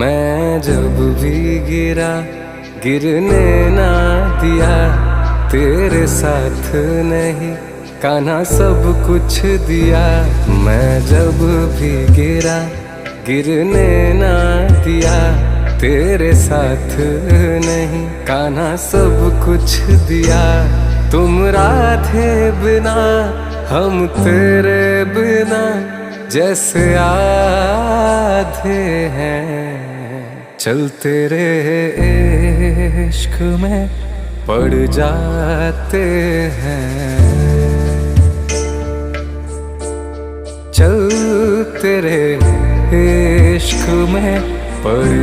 मैं जब भी गिरा गिरने ना दिया, तेरे साथ नहीं कान्हा सब कुछ दिया। मैं जब भी गिरा गिरने ना दिया, तेरे साथ नहीं कान्हा सब कुछ दिया। तुम राधे बिना हम तेरे बिना जैसे आधे हैं, चलते रहे इश्क में पड़ जाते हैं। चलते रहे इश्क में पड़